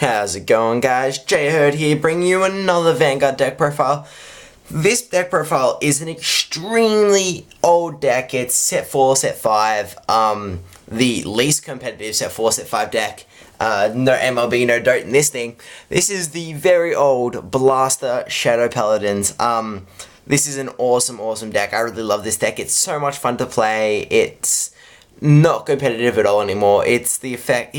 How's it going, guys? Jay Hurd here, bringing you another Vanguard deck profile. This deck profile is an extremely old deck. It's set 4, set 5, the least competitive set 4, set 5 deck. No MLB, no Dote in this thing. This is the very old Blaster Shadow Paladins. This is an awesome deck. I really love this deck. It's so much fun to play. It's not competitive at all anymore. It's the effect,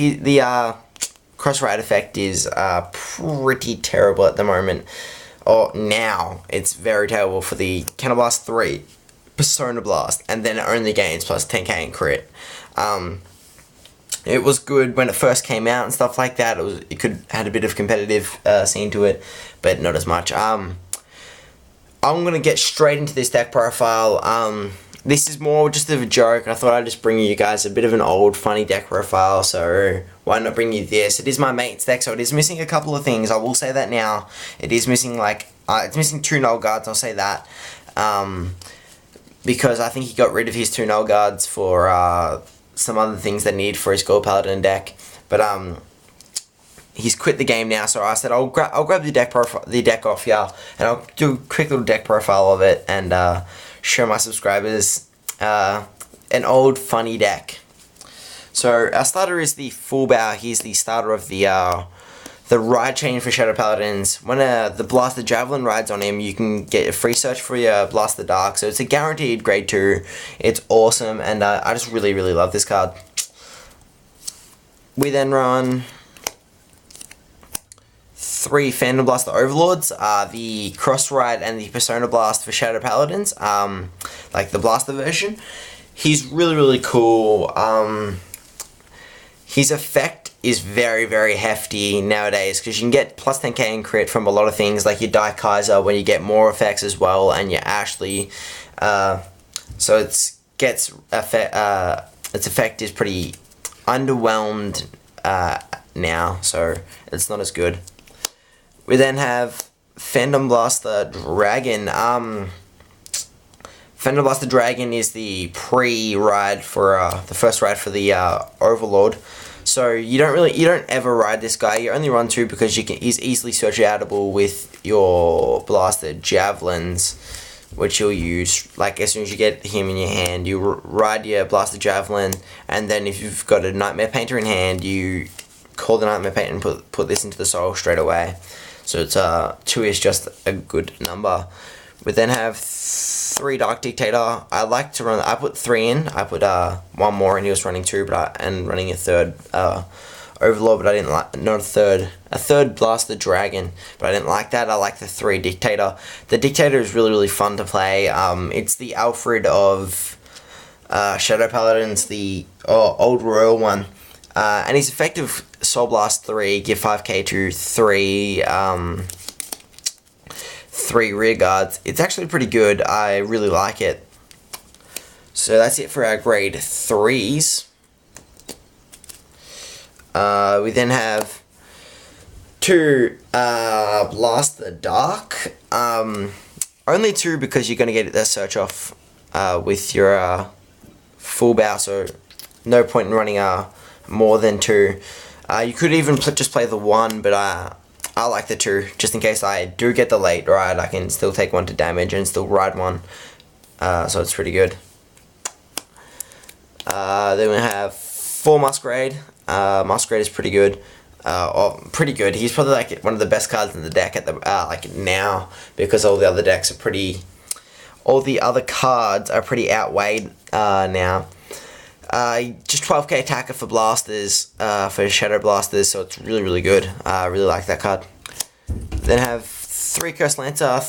cross-ride effect is pretty terrible at the moment. Or now, it's very terrible for the Counterblast 3, Persona Blast, and then it only gains plus 10k in crit. It was good when it first came out and stuff like that. It had a bit of competitive scene to it, but not as much. I'm gonna get straight into this deck profile. This is more just of a joke. I thought I'd just bring you guys a bit of an old funny deck profile, so why not bring you this? It is my mate's deck, so it is missing a couple of things. I will say that now. It is missing it's missing 2 null guards, I'll say that. Because I think he got rid of his 2 null guards for some other things that he needed for his Gold Paladin deck. But he's quit the game now, so I said I'll grab the deck off here, and I'll do a quick little deck profile of it and show my subscribers an old funny deck. So our starter is the Full Bow. He's the starter of the ride chain for Shadow Paladins. When the Blast the Javelin rides on him, you can get a free search for your Blast the Dark. So it's a guaranteed grade 2. It's awesome, and I just really love this card. We then run 3 Phantom Blast the Overlords, the Cross Ride and the Persona Blast for Shadow Paladins, like the Blaster version. He's really cool. His effect is very hefty nowadays, because you can get plus 10k in crit from a lot of things, like your Die Kaiser, when you get more effects as well, and your Ashley. So its effect is pretty underwhelmed now, so it's not as good. We then have Phantom Blast the Dragon. Phantom Blast the Dragon is the pre-ride for the first ride for the Overlord. So you don't ever ride this guy. You only run 2 because he's easily search outable with your Blasted Javelins, which you'll use like as soon as you get him in your hand. You ride your Blasted Javelin, and then if you've got a Nightmare Painter in hand, you call the Nightmare Painter and put this into the soul straight away. So it's 2 is just a good number. We then have 3 Dark Dictator. I like to run. I put 3 in. I put 1 more, and he was running 2, and running a 3rd Overlord, but I didn't like a third Blast the Dragon, but I didn't like that. I like the 3 Dictator. The Dictator is really fun to play. It's the Alfred of Shadow Paladins, the old royal one. And he's effective Soul Blast 3, give 5k to 3 rear guards. It's actually pretty good. I really like it. So that's it for our grade 3s. We then have 2 Blast the Dark. Only 2 because you're going to get the search off with your Full Bow, so no point in running more than 2. You could even just play the 1, but I like the 2, just in case I do get the late ride. I can still take 1 to damage and still ride 1, so it's pretty good. Then we have 4 Masquerade. Masquerade is pretty good. Pretty good. He's probably like one of the best cards in the deck at the now, because all the other decks are all the other cards are pretty outweighed now. Just 12k attacker for blasters, for shadow blasters, so it's really good. I really like that card. Then have 3 Curse Lancer,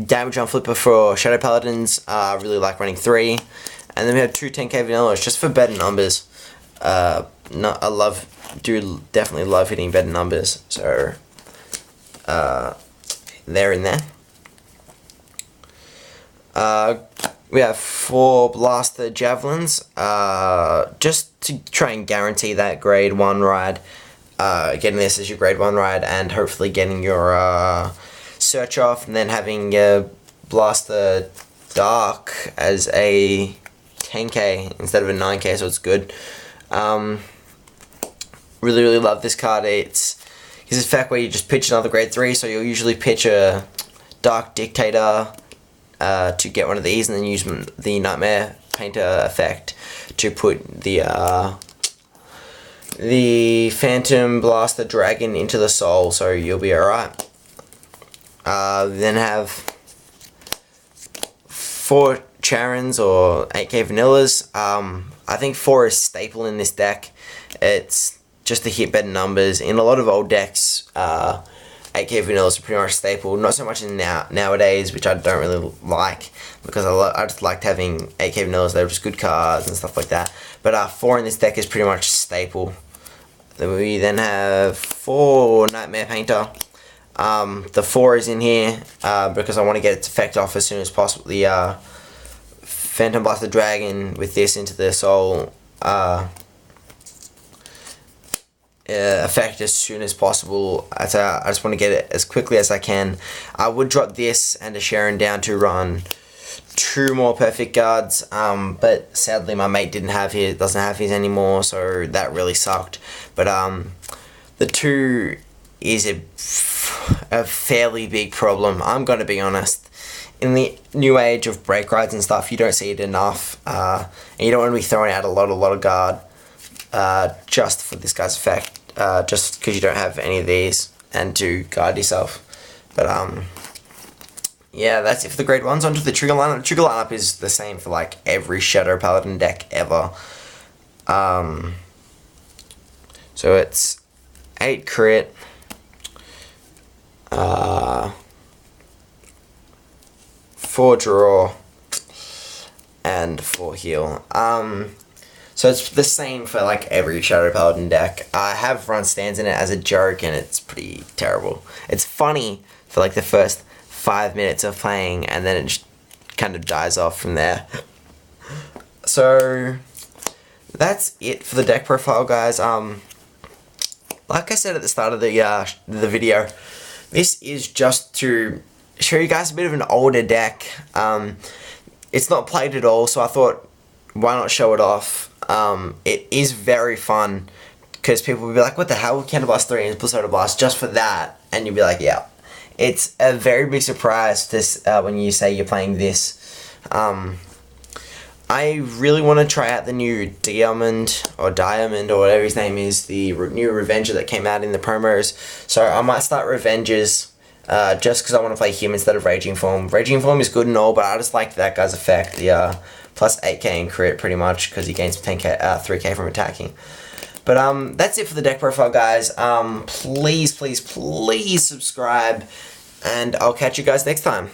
damage on flipper for Shadow Paladins. Really like running 3. And then we have 2 10k vanillas just for better numbers. Do definitely love hitting better numbers, so they're in there. We have 4 Blaster Javelins, just to try and guarantee that grade 1 ride. Getting this as your grade 1 ride, and hopefully getting your search off, and then having your Blaster Dark as a 10k instead of a 9k, so it's good. Really love this card. He's his effect where you just pitch another grade 3, so you'll usually pitch a Dark Dictator to get one of these, and then use the Nightmare Painter effect to put the Phantom Blaster Dragon into the soul, so you'll be alright. Then have 4 Charons or 8k Vanillas. I think 4 is staple in this deck. It's just to hit better numbers. In a lot of old decks, 8k Vanillas are pretty much staple. Not so much in nowadays, which I don't really like, because I just liked having 8k Vanillas. They were just good cards and stuff like that. But 4 in this deck is pretty much staple. Then we then have 4 Nightmare Painter. The 4 is in here because I want to get its effect off as soon as possible. The Phantom Blaster Dragon with this into the soul effect as soon as possible. I just want to get it as quickly as I can. I would drop this and a Sharon down to run 2 more perfect guards, but sadly my mate doesn't have his anymore, so that really sucked. But the 2 is a fairly big problem. I'm gonna be honest. In the new age of break rides and stuff, you don't see it enough, and you don't want to be throwing out a lot of guard just for this guy's effect, just because you don't have any of these and to guard yourself. But yeah, that's it for the grade 1s. Onto the trigger lineup. The trigger lineup is the same for like every Shadow Paladin deck ever. So it's 8 crit, 4 draw, and 4 heal. So it's the same for like every Shadow Paladin deck. I have run stands in it as a joke, and it's pretty terrible. It's funny for like the first 5 minutes of playing, and then it just kind of dies off from there. So that's it for the deck profile, guys. Like I said at the start of the video, this is just to show you guys a bit of an older deck. It's not played at all, so I thought, why not show it off? It is very fun, because people will be like, what the hell, Counter Blast 3 and Blizzard Blast just for that? And you'll be like, yeah. It's a very big surprise when you say you're playing this. I really want to try out the new Diamond or whatever his name is, the new Revenger that came out in the promos. So I might start Revengers just because I want to play him instead of Raging Form. Raging Form is good and all, but I just like that guy's effect, the plus 8k in crit pretty much, because he gains 10k, 3k from attacking. But that's it for the deck profile, guys. Please subscribe, and I'll catch you guys next time.